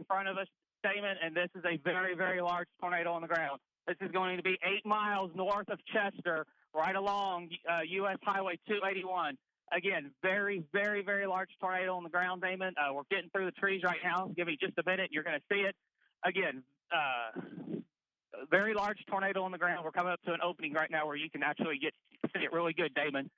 front of us, Damon, and this is a very, very large tornado on the ground. This is going to be 8 miles north of Chester, right along U.S. Highway 281. Again, very, very, very large tornado on the ground, Damon. We're getting through the trees right now. Give me just a minute. You're going to see it. Again, very large tornado on the ground. We're coming up to an opening right now where you can actually see it really good, Damon.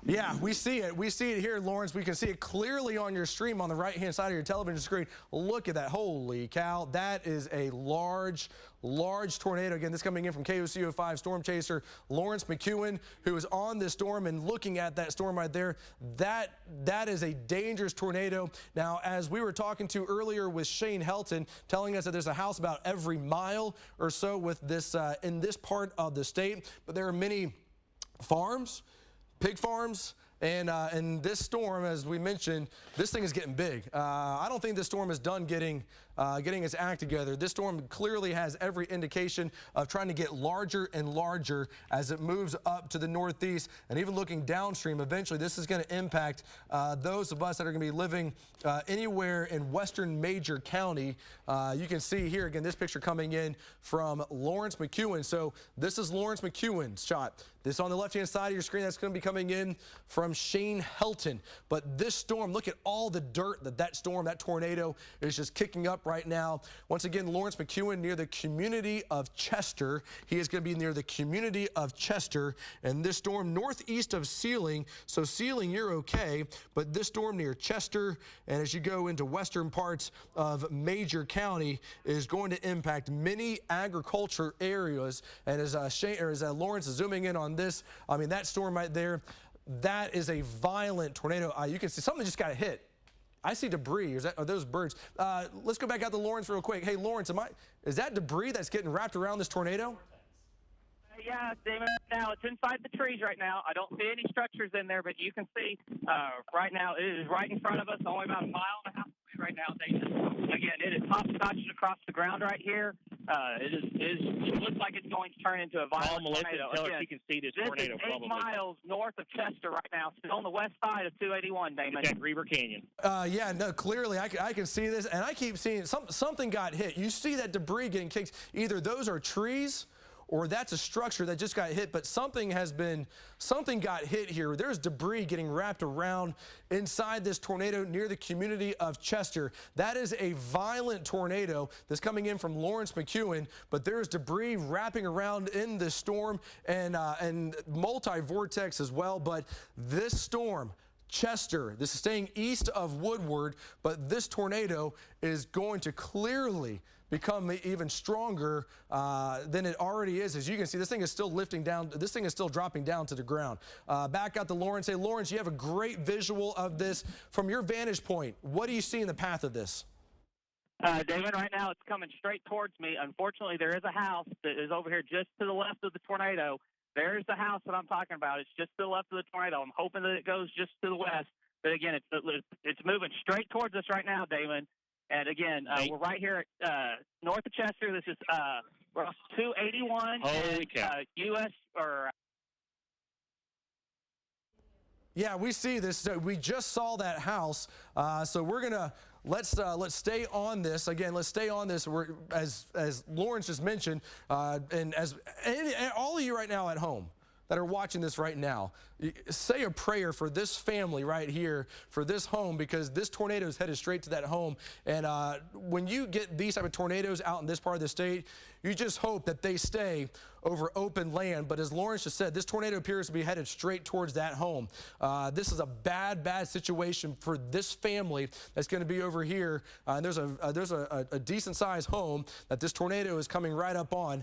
Yeah, we see it. We see it here, Lawrence. We can see it clearly on your stream on the right-hand side of your television screen. Look at that. Holy cow. That is a large, large tornado. Again, this coming in from KOCO 5 storm chaser Lawrence McEwen, who is on this storm and looking at that storm right there. That is a dangerous tornado. Now, as we were talking to earlier with Shane Helton, telling us that there's a house about every mile or so with this in this part of the state, but there are many farms, pig farms, and this storm, as we mentioned, this thing is getting big. I don't think this storm is done getting its act together. This storm clearly has every indication of trying to get larger and larger as it moves up to the northeast, and even looking downstream. Eventually, this is going to impact those of us that are going to be living anywhere in western Major County. You can see here again this picture coming in from Lawrence McEwen. So this is Lawrence McEwen's shot. This on the left-hand side of your screen, that's going to be coming in from Shane Helton. But this storm, look at all the dirt that tornado is just kicking up right now. Once again, Lawrence McEwen near the community of Chester. He is going to be near the community of Chester. And this storm northeast of Sealing. So Sealing, you're okay. But this storm near Chester, and as you go into western parts of Major County, is going to impact many agriculture areas. And as Lawrence is zooming in on this, I mean, that storm right there, that is a violent tornado. You can see something just got hit. I see debris. Are those birds? Let's go back out to Lawrence real quick. Hey, Lawrence, is that debris that's getting wrapped around this tornado? Yeah, Damon, now it's inside the trees right now. I don't see any structures in there, but you can see right now it is right in front of us, only about a mile and a half away right now, Damon. Again, it is hopscotching across the ground right here. It looks like it's going to turn into a violent tornado. Again, you can see this tornado is 8 miles north of Chester right now, still on the west side of 281, Damon. It's at River Canyon. Yeah, no, clearly I can see this, and I keep seeing something got hit. You see that debris getting kicked. Either those are trees, or that's a structure that just got hit, but something got hit here. There's debris getting wrapped around inside this tornado near the community of Chester. That is a violent tornado that's coming in from Lawrence McEwen, but there's debris wrapping around in this storm and multi-vortex as well. But this storm, Chester, this is staying east of Woodward, but this tornado is going to clearly become even stronger than it already is. As you can see, this thing is still lifting down. This thing is still dropping down to the ground. Back out to Lawrence. Hey, Lawrence, you have a great visual of this. From your vantage point, what do you see in the path of this? David, right now it's coming straight towards me. Unfortunately, there is a house that is over here just to the left of the tornado. There's the house that I'm talking about. It's just to the left of the tornado. I'm hoping that it goes just to the west. But again, it's moving straight towards us right now, Damon. And again, we're right here at north of Chester. This is we're off 281. Holy cow. U.S. or. Yeah, we see this. We just saw that house. So we're gonna let's stay on this again. Let's stay on this. As Lawrence just mentioned, and all of you right now at home that are watching this right now, say a prayer for this family right here, for this home, because this tornado is headed straight to that home. And when you get these type of tornadoes out in this part of the state, you just hope that they stay over open land. But as Lawrence just said, this tornado appears to be headed straight towards that home. This is a bad situation for this family that's going to be over here. And there's a decent sized home that this tornado is coming right up on.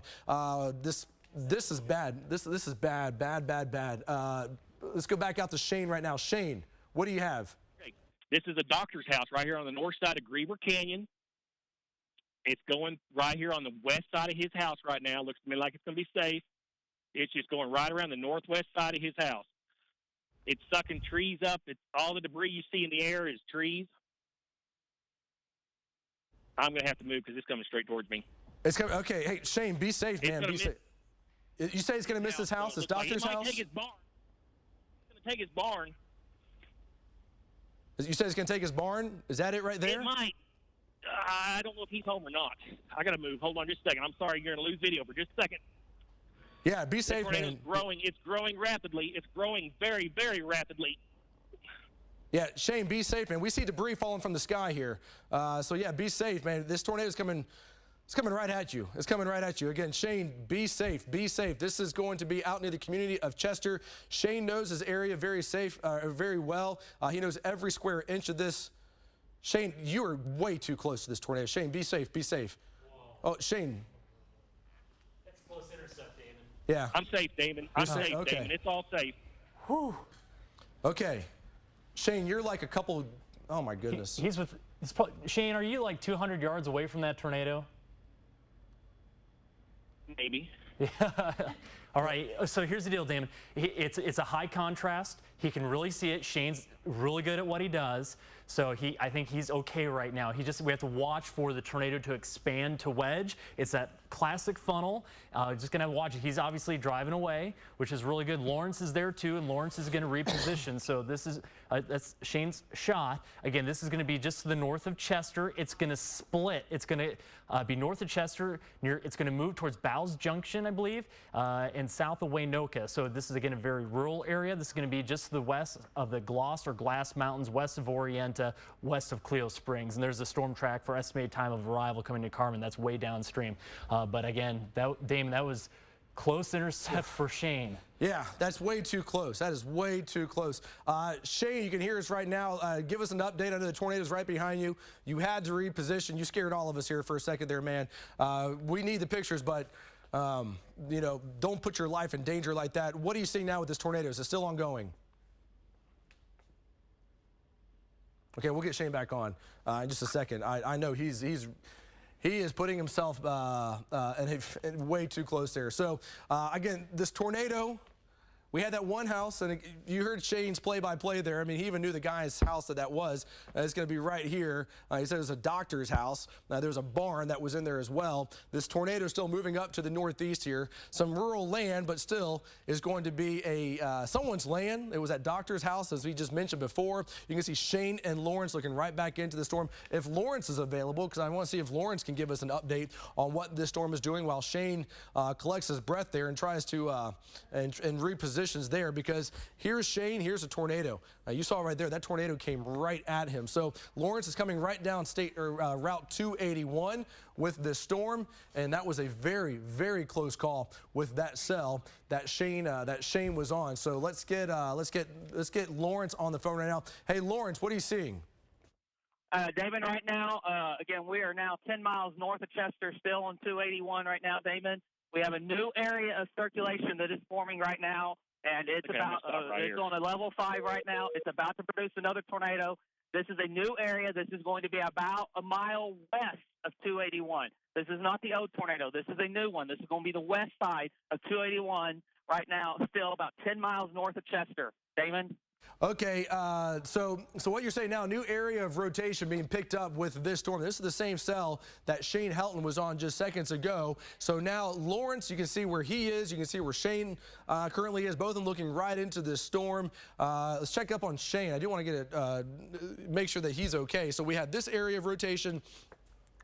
This is bad. This is bad. Let's go back out to Shane right now. Shane, what do you have? This is a doctor's house right here on the north side of River Canyon. It's going right here on the west side of his house right now. Looks to me like it's going to be safe. It's just going right around the northwest side of his house. It's sucking trees up. It's all the debris you see in the air is trees. I'm going to have to move because it's coming straight towards me. It's coming. Okay, hey Shane, be safe, man. Be safe. You say it's going to miss his house, his doctor's house? Take his barn. It's going to take his barn. You said it's going to take his barn? Is that it right there? It might. I don't know if he's home or not. I got to move. Hold on just a second. I'm sorry, you're going to lose video for just a second. Yeah, be safe, The tornado's man. growing. It's growing rapidly. It's growing very, very rapidly. Yeah, Shane, be safe, man. We see debris falling from the sky here. So, yeah, be safe, man. This tornado is coming. It's coming right at you. It's coming right at you. Again, Shane, be safe. Be safe. This is going to be out near the community of Chester. Shane knows his area very well. He knows every square inch of this. Shane, you are way too close to this tornado. Shane, be safe. Be safe. Whoa. Oh, Shane. That's a close intercept, Damon. Yeah. I'm safe, Damon. I'm safe, okay. Damon. It's all safe. Whew. Okay. Shane, you're like a couple. Oh, my goodness. Shane, are you like 200 yards away from that tornado? Maybe. Yeah. All right. So here's the deal, Damon. It's a high contrast. He can really see it. Shane's really good at what he does. So I think he's okay right now. We have to watch for the tornado to expand to wedge. It's that classic funnel. Just gonna have to watch it. He's obviously driving away, which is really good. Lawrence is there too, and Lawrence is gonna reposition. So this is that's Shane's shot. Again, this is gonna be just to the north of Chester. It's gonna split. It's gonna be north of Chester. It's gonna move towards Bowes Junction, I believe, and south of Waynoka. So this is again a very rural area. This is gonna be just to the west of the Gloss or Glass Mountains, west of Orienta, west of Cleo Springs. And there's a storm track for estimated time of arrival coming to Carmen. That's way downstream. But again, Damon, that was close intercept for Shane. Yeah, that's way too close. That is way too close. Shane, you can hear us right now. Give us an update. I know the tornado's right behind you. You had to reposition. You scared all of us here for a second there, man. We need the pictures, but you know, don't put your life in danger like that. What are you seeing now with this tornado? Is it still ongoing? Okay, we'll get Shane back on in just a second. I know he is putting himself way too close there. So again, this tornado, we had that one house, and you heard Shane's play-by-play there. I mean, he even knew the guy's house that was. It's going to be right here. He said it was a doctor's house. There was a barn that was in there as well. This tornado is still moving up to the northeast here. Some rural land, but still is going to be someone's land. It was that doctor's house, as we just mentioned before. You can see Shane and Lawrence looking right back into the storm. If Lawrence is available, because I want to see if Lawrence can give us an update on what this storm is doing while Shane collects his breath there and tries to and reposition there, because here's Shane, here's a tornado. You saw right there, that tornado came right at him. So Lawrence is coming right down Route 281 with this storm, and that was a very, very close call with that cell that Shane was on. So let's get Lawrence on the phone right now. Hey, Lawrence, what are you seeing? Damon, right now, again, we are now 10 miles north of Chester, still on 281 right now, Damon. We have a new area of circulation that is forming right now. And it's it's on a level 5 right now. It's about to produce another tornado. This is a new area. This is going to be about a mile west of 281. This is not the old tornado. This is a new one. This is going to be the west side of 281 right now, still about 10 miles north of Chester. Damon? Okay, so what you're saying now, new area of rotation being picked up with this storm. This is the same cell that Shane Helton was on just seconds ago. So now Lawrence, you can see where he is. You can see where Shane currently is. Both of them looking right into this storm. Let's check up on Shane. I do want to make sure that he's okay. So we had this area of rotation.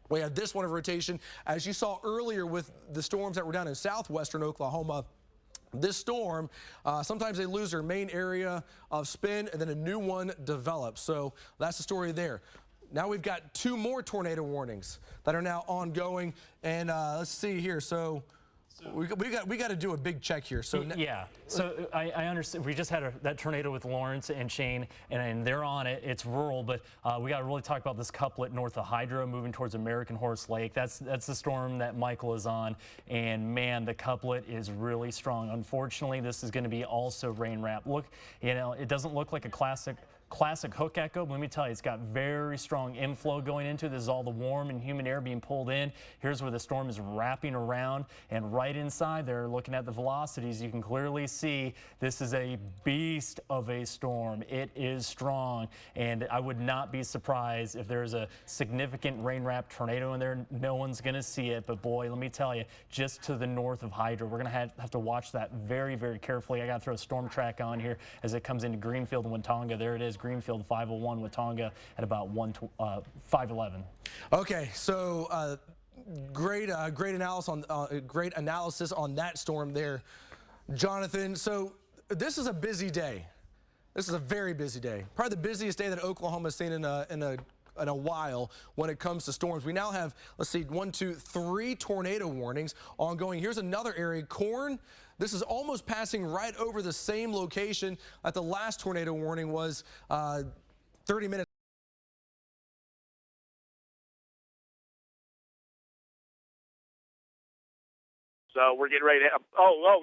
We had this one of rotation. As you saw earlier with the storms that were down in southwestern Oklahoma, this storm, sometimes they lose their main area of spin and then a new one develops. So that's the story there. Now we've got 2 more tornado warnings that are now ongoing. And let's see here. So we got to do a big check here. So yeah. So I understand. We just had that tornado with Lawrence and Shane, and they're on it. It's rural, but we got to really talk about this couplet north of Hydro, moving towards American Horse Lake. That's the storm that Michael is on, and man, the couplet is really strong. Unfortunately, this is going to be also rain wrap. Look, you know, it doesn't look like a classic hook echo, but let me tell you, it's got very strong inflow going into it. This is all the warm and humid air being pulled in. Here's where the storm is wrapping around, and right inside there, looking at the velocities, you can clearly see this is a beast of a storm. It is strong, and I would not be surprised if there's a significant rain-wrapped tornado in there. No one's going to see it, but boy, let me tell you, just to the north of Hydro, we're going to have to watch that very, very carefully. I got to throw a storm track on here as it comes into Greenfield and Wintonga. There it is. Greenfield 501 with Tonga at about 511. Okay, so great analysis on that storm there, Jonathan. So this is a busy day. This is a very busy day. Probably the busiest day that Oklahoma's seen in a while when it comes to storms. We now have, let's see, 1, 2, 3 tornado warnings ongoing. Here's another area, Corn. This is almost passing right over the same location that the last tornado warning was 30 minutes. So we're getting ready to have,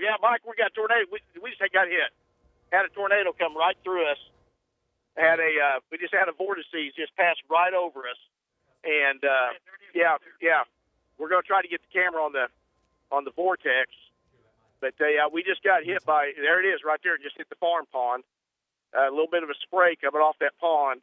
yeah, Mike, we got a tornado. We just got hit. Had a tornado come right through us. We just had a vortex just pass right over us. And, yeah, we're going to try to get the camera on the vortex. But, we just got hit by, there it is right there, just hit the farm pond. A little bit of a spray coming off that pond.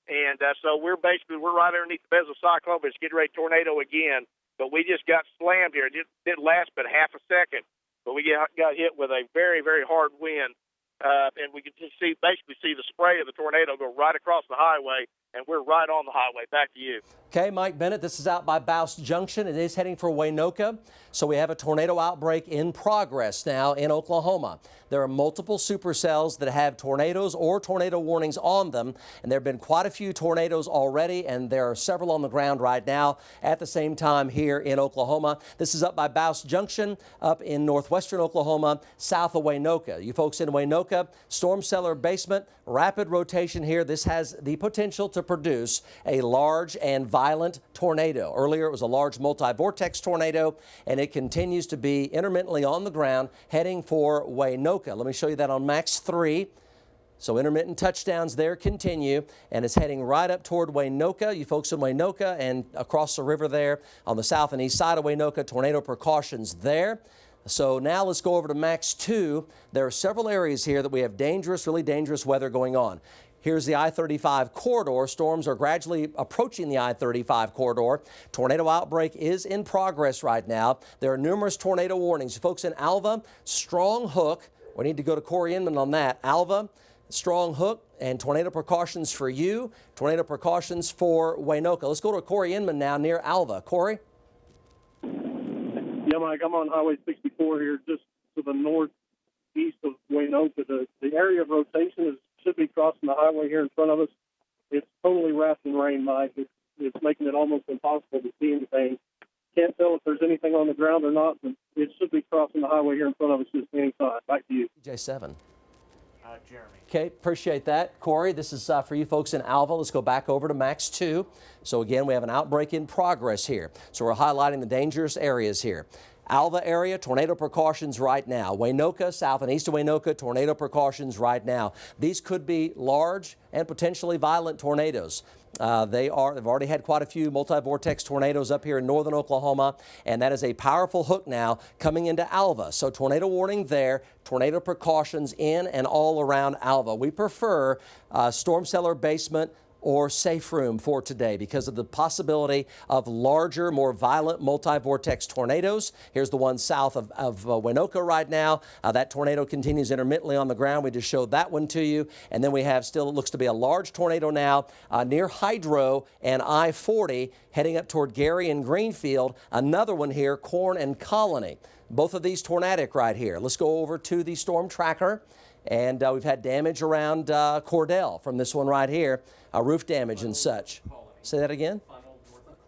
And so we're right underneath the bezel cyclone, but it's getting ready to tornado again. But we just got slammed here. It didn't last but half a second. But we got hit with a very, very hard wind. And we can just basically see the spray of the tornado go right across the highway, and we're right on the highway. Back to you. Okay, Mike Bennett, this is out by Bouse Junction. It is heading for Waynoka. So we have a tornado outbreak in progress now in Oklahoma. There are multiple supercells that have tornadoes or tornado warnings on them, and there have been quite a few tornadoes already, and there are several on the ground right now at the same time here in Oklahoma. This is up by Bouse Junction, up in northwestern Oklahoma, south of Waynoka. You folks in Waynoka, storm cellar basement, rapid rotation here. This has the potential to produce a large and violent tornado. Earlier, it was a large multi-vortex tornado, and it continues to be intermittently on the ground heading for Waynoka. Let me show you that on Max 3. So intermittent touchdowns there continue, and it's heading right up toward Waynoka. You folks in Waynoka and across the river there on the south and east side of Waynoka, tornado precautions there. So now let's go over to Max 2. There are several areas here that we have dangerous, really dangerous weather going on. Here's the I-35 corridor. Storms are gradually approaching the I-35 corridor. Tornado outbreak is in progress right now. There are numerous tornado warnings. Folks in Alva, Strong Hook. We need to go to Corey Inman on that. Alva, Strong Hook, and tornado precautions for you. Tornado precautions for Waynoka. Let's go to Corey Inman now near Alva. Corey? Yeah, Mike, I'm on Highway 64 here, just to the northeast of Waynoka. The area of rotation should be crossing the highway here in front of us. It's totally wrapped in rain, Mike. It's making it almost impossible to see anything. Can't tell if there's anything on the ground or not, but it should be crossing the highway here in front of us just any time. Back to you. J7. Jeremy. Okay, appreciate that. Corey, this is for you folks in Alva. Let's go back over to Max 2. So again, we have an outbreak in progress here. So we're highlighting the dangerous areas here. Alva area, tornado precautions right now. Waynoka, south and east of Waynoka, tornado precautions right now. These could be large and potentially violent tornadoes. They've already had quite a few multi-vortex tornadoes up here in northern Oklahoma, and that is a powerful hook now coming into Alva. So tornado warning there, tornado precautions in and all around Alva. We prefer storm cellar basement or safe room for today because of the possibility of larger, more violent multi-vortex tornadoes. Here's the one south of Waynoka right now. That tornado continues intermittently on the ground. We just showed that one to you. And then we have still, it looks to be a large tornado now near Hydro and I-40 heading up toward Gary and Greenfield. Another one here, Corn and Colony. Both of these tornadic right here. Let's go over to the storm tracker. And we've had damage around Cordell from this one right here, roof damage and such. Say that again?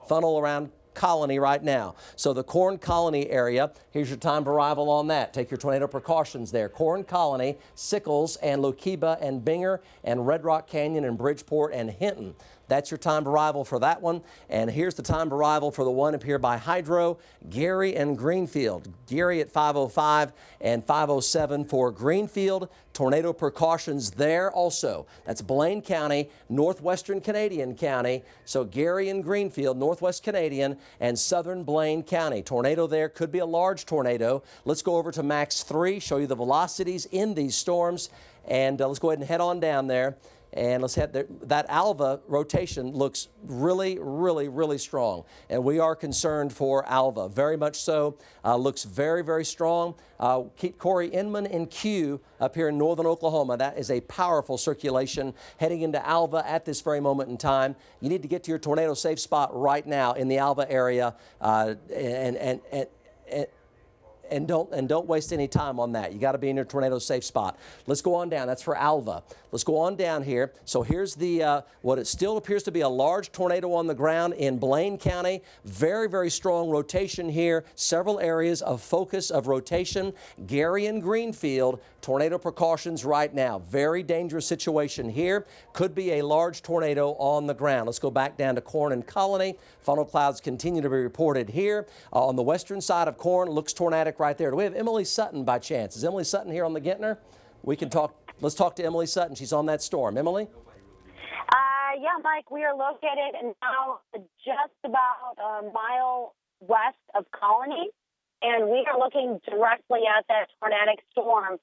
Funnel around Colony right now. So the Corn Colony area, here's your time of arrival on that. Take your tornado precautions there. Corn Colony, Sickles and Lookeba and Binger and Red Rock Canyon and Bridgeport and Hinton. That's your time of arrival for that one. And here's the time of arrival for the one up here by Hydro, Gary and Greenfield. Gary at 5:05 and 5:07 for Greenfield. Tornado precautions there also. That's Blaine County, northwestern Canadian County. So Gary and Greenfield, northwest Canadian and southern Blaine County. Tornado there, could be a large tornado. Let's go over to Max 3, show you the velocities in these storms. And let's go ahead and head on down there. And let's head there. That Alva rotation looks really, really, really strong. And we are concerned for Alva, very much so. Looks very, very strong. Keep Corey Inman in queue up here in northern Oklahoma. That is a powerful circulation heading into Alva at this very moment in time. You need to get to your tornado safe spot right now in the Alva area, and don't waste any time on that. You got to be in your tornado safe spot. Let's go on down. That's for Alva. Let's go on down here. So here's the what it still appears to be a large tornado on the ground in Blaine County. Very, very strong rotation here. Several areas of focus of rotation. Gary and Greenfield, tornado precautions right now. Very dangerous situation here. Could be a large tornado on the ground. Let's go back down to Corn and Colony. Funnel clouds continue to be reported here. On the western side of Corn, looks tornadic right there. Do we have Emily Sutton by chance? Is Emily Sutton here on the Gentner? We can talk. Let's talk to Emily Sutton. She's on that storm. Emily? Yeah, Mike, we are located now just about a mile west of Colony, and we are looking directly at that tornadic storm.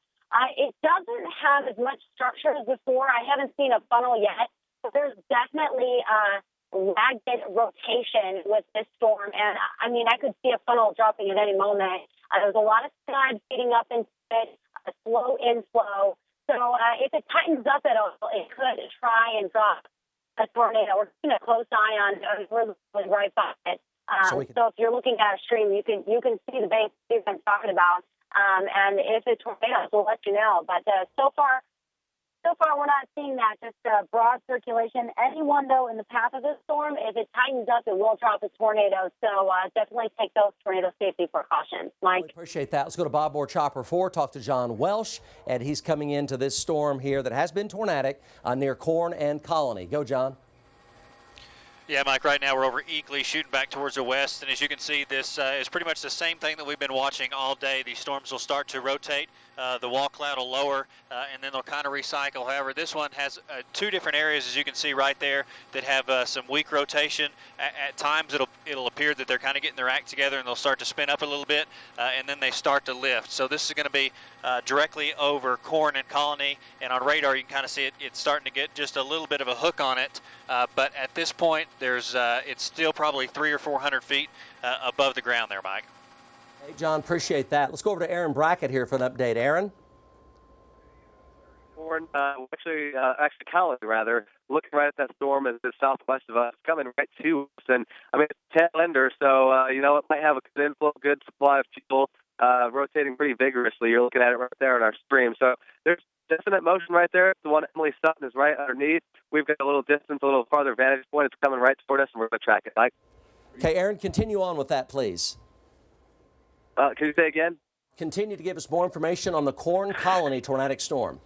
It doesn't have as much structure as before. I haven't seen a funnel yet, but there's definitely ragged rotation with this storm. And, I mean, I could see a funnel dropping at any moment. There's a lot of sky feeding up into it, a slow inflow. So if it tightens up at all, it could try and drop a tornado. We're keeping a close eye on it. We're right by it. So if you're looking at a stream, you can see the base I'm talking about. And if it's tornadoes, we'll let you know. But so far we're not seeing that. Just broad circulation. Anyone though in the path of this storm, if it tightens up, it will drop a tornado. So definitely take those tornado safety precautions. Mike, really appreciate that. Let's go to Bob Moore Chopper 4. Talk to John Welsh, and he's coming into this storm here that has been tornadic near Corn and Colony. Go, John. Yeah, Mike, right now we're over Eagley shooting back towards the west, and as you can see, this is pretty much the same thing that we've been watching all day. These storms will start to rotate. The wall cloud will lower, and then they'll kind of recycle. However, this one has two different areas, as you can see right there, that have some weak rotation. At times, it'll appear that they're kind of getting their act together, and they'll start to spin up a little bit, and then they start to lift. So this is going to be directly over Corn and Colony, and on radar you can kind of see it's starting to get just a little bit of a hook on it. But at this point, it's still probably 300 or 400 feet above the ground there, Mike. Hey, John, appreciate that. Let's go over to Aaron Brackett here for an update. Aaron? Actually, Colony, rather, looking right at that storm as the southwest of us, coming right to us. And, I mean, it's a tail ender, so, it might have a good inflow, good supply of fuel, rotating pretty vigorously. You're looking at it right there in our stream. So there's definite motion right there. The one Emily Sutton is right underneath. We've got a little distance, a little farther vantage point. It's coming right toward us, and we're going to track it. Mike? Okay, Aaron, continue on with that, please. Can you say again? Continue to give us more information on the Corn Colony tornadic storm.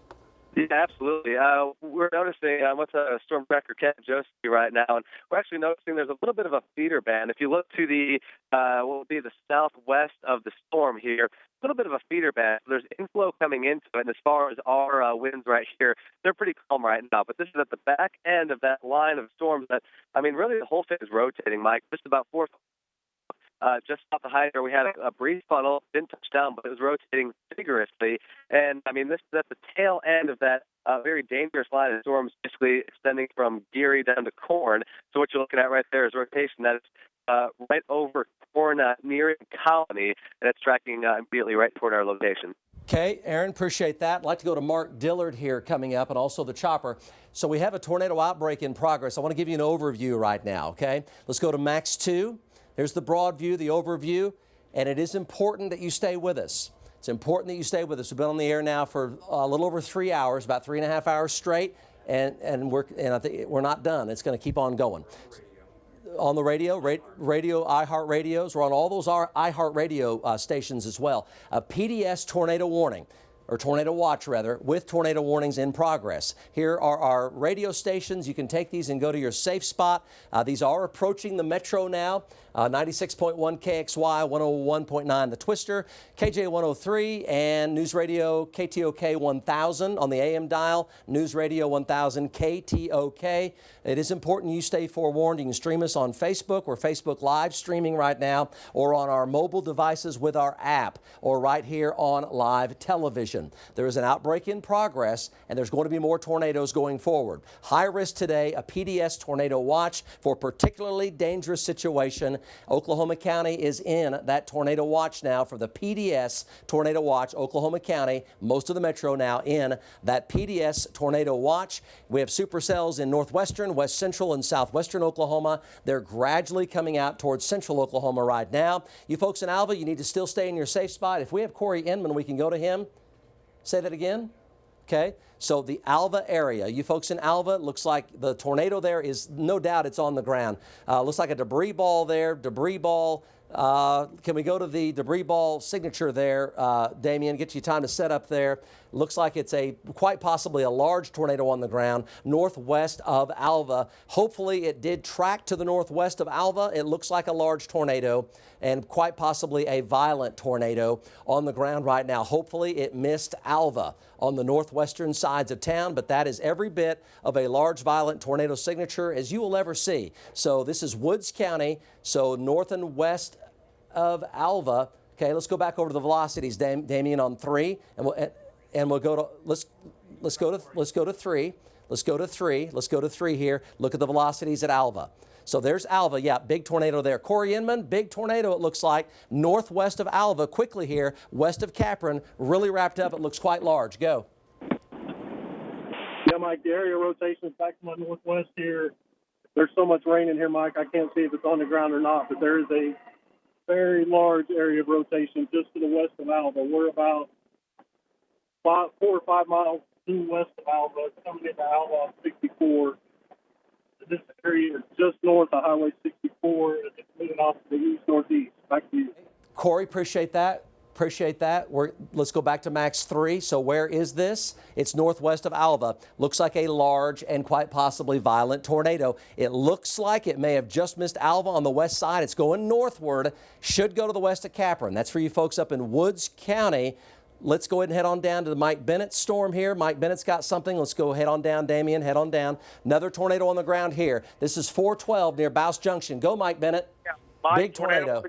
Yeah, absolutely. We're noticing what's a storm tracker Ken Josie right now, and we're actually noticing there's a little bit of a feeder band. If you look to the what would be the southwest of the storm here, a little bit of a feeder band. There's inflow coming into it, and as far as our winds right here, they're pretty calm right now. But this is at the back end of that line of storms that, I mean, really the whole thing is rotating, Mike. Just about 4. Just off the high there, we had a brief funnel, didn't touch down, but it was rotating vigorously. And, I mean, this is at the tail end of that very dangerous line of storms, basically extending from Geary down to Corn. So what you're looking at right there is rotation that is right over Corn, nearing Colony, and it's tracking immediately right toward our location. Okay, Aaron, appreciate that. I'd like to go to Mark Dillard here coming up, and also the chopper. So we have a tornado outbreak in progress. I want to give you an overview right now, okay? Let's go to Max 2. There's the broad view, the overview, and it is important that you stay with us. It's important that you stay with us. We've been on the air now for a little over 3 hours, about 3.5 hours straight, and I think we're not done. It's going to keep on going. On the radio, iHeart Radios, we're on all those iHeart Radio stations as well. A PDS tornado warning, or tornado watch rather, with tornado warnings in progress. Here are our radio stations. You can take these and go to your safe spot. These are approaching the metro now. 96.1 KXY, 101.9 The Twister, KJ 103, and News Radio KTOK 1000 on the AM dial, News Radio 1000 KTOK. It is important you stay forewarned. You can stream us on Facebook. We're Facebook Live streaming right now, or on our mobile devices with our app, or right here on live television. situation. There is an outbreak in progress, and there's going to be more tornadoes going forward. High risk today, a PDS tornado watch for particularly dangerous situation. Oklahoma County is in that tornado watch now for the PDS tornado watch. Oklahoma County, most of the metro now in that PDS tornado watch. We have supercells in northwestern, west central, and southwestern Oklahoma. They're gradually coming out towards central Oklahoma right now. You folks in Alva, you need to still stay in your safe spot. If we have Corey Inman, we can go to him. Say that again. Okay, so the Alva area, you folks in Alva, it looks like the tornado there is, no doubt it's on the ground. Looks like a debris ball there, debris ball. Can we go to the debris ball signature there, Damien, get you time to set up there. Looks like it's quite possibly a large tornado on the ground northwest of Alva. Hopefully it did track to the northwest of Alva. It looks like a large tornado and quite possibly a violent tornado on the ground right now. Hopefully it missed Alva on the northwestern sides of town, but that is every bit of a large violent tornado signature as you will ever see. So this is Woods County, so north and west of Alva. Okay, let's go back over to the velocities, Damien, on 3, and we'll go to let's go to 3. Let's go to 3. Let's go to 3 here. Look at the velocities at Alva. So there's Alva. Yeah, big tornado there. Corey Inman, big tornado it looks like. Northwest of Alva, quickly here, west of Capron, really wrapped up. It looks quite large. Go. Yeah, Mike, the area rotations back to my northwest here. There's so much rain in here, Mike, I can't see if it's on the ground or not, but there is a very large area of rotation just to the west of Alva. We're about 4 or 5 miles due west of Alva. It's coming into Alva on 64. This area is just north of Highway 64. It's moving off to the east-northeast. Back to you. Corey, appreciate that. Appreciate that. Let's go back to Max 3. So where is this? It's northwest of Alva. Looks like a large and quite possibly violent tornado. It looks like it may have just missed Alva on the west side. It's going northward. Should go to the west of Capron. That's for you folks up in Woods County. Let's go ahead and head on down to the Mike Bennett storm here. Mike Bennett's got something. Let's go head on down, Damien. Head on down. Another tornado on the ground here. This is 412 near Bouse Junction. Go, Mike Bennett. Yeah, Mike, big tornado.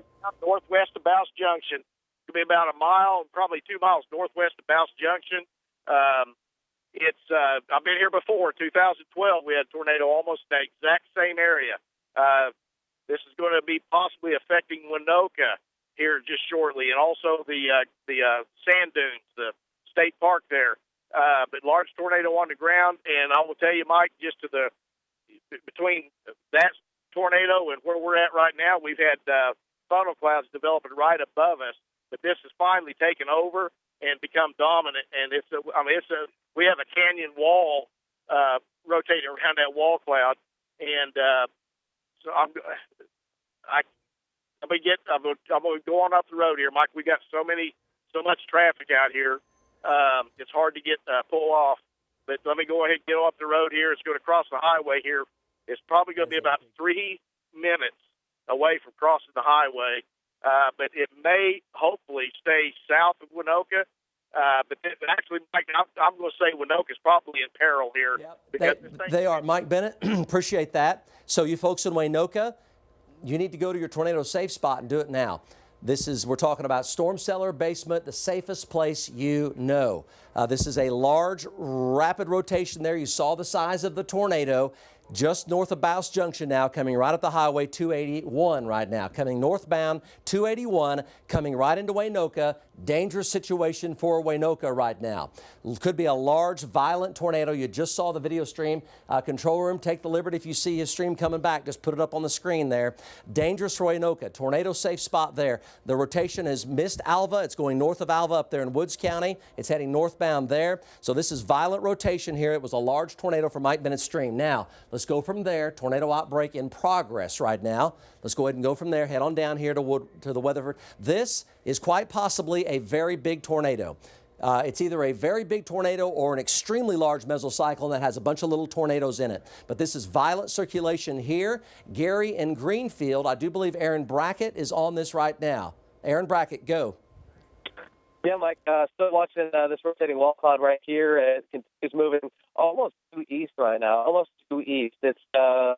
Northwest of Bouse Junction. It'll be about a mile, probably 2 miles northwest of Bouse Junction. I've been here before. 2012, we had a tornado almost in the exact same area. This is going to be possibly affecting Winoka here just shortly, and also the sand dunes, the state park there. But large tornado on the ground, and I will tell you, Mike, just between that tornado and where we're at right now, we've had funnel clouds developing right above us. But this has finally taken over and become dominant, and we have a canyon wall rotating around that wall cloud, and so I'm going to go on up the road here, Mike. We got so much traffic out here. It's hard to pull off. But let me go ahead and get up the road here. It's going to cross the highway here. It's probably going to be about 3 minutes away from crossing the highway. But it may hopefully stay south of Winoka. But actually, Mike, I'm going to say Winoka is probably in peril here. Yep. They are. Mike Bennett, appreciate that. So you folks in Winoka, you need to go to your tornado safe spot and do it now. We're talking about storm cellar basement, the safest place you know. This is a large, rapid rotation there. You saw the size of the tornado. Just north of Bouse Junction now, coming right up the highway 281 right now. Coming northbound 281, coming right into Winoka. Dangerous situation for Winoka right now. Could be a large, violent tornado. You just saw the video stream. Control room, take the liberty if you see his stream coming back. Just put it up on the screen there. Dangerous for Winoka. Tornado safe spot there. The rotation has missed Alva. It's going north of Alva up there in Woods County. It's heading northbound there. So this is violent rotation here. It was a large tornado for Mike Bennett's stream. Now, let's go from there. Tornado outbreak in progress right now. Let's go ahead and go from there. Head on down here to the Weatherford. This is quite possibly a very big tornado. It's either a very big tornado or an extremely large mesocyclone that has a bunch of little tornadoes in it. But this is violent circulation here. Gary in Greenfield, I do believe Aaron Brackett is on this right now. Aaron Brackett, go. Yeah, Mike, still watching this rotating wall cloud right here. It's moving almost due east right now, almost due east. It's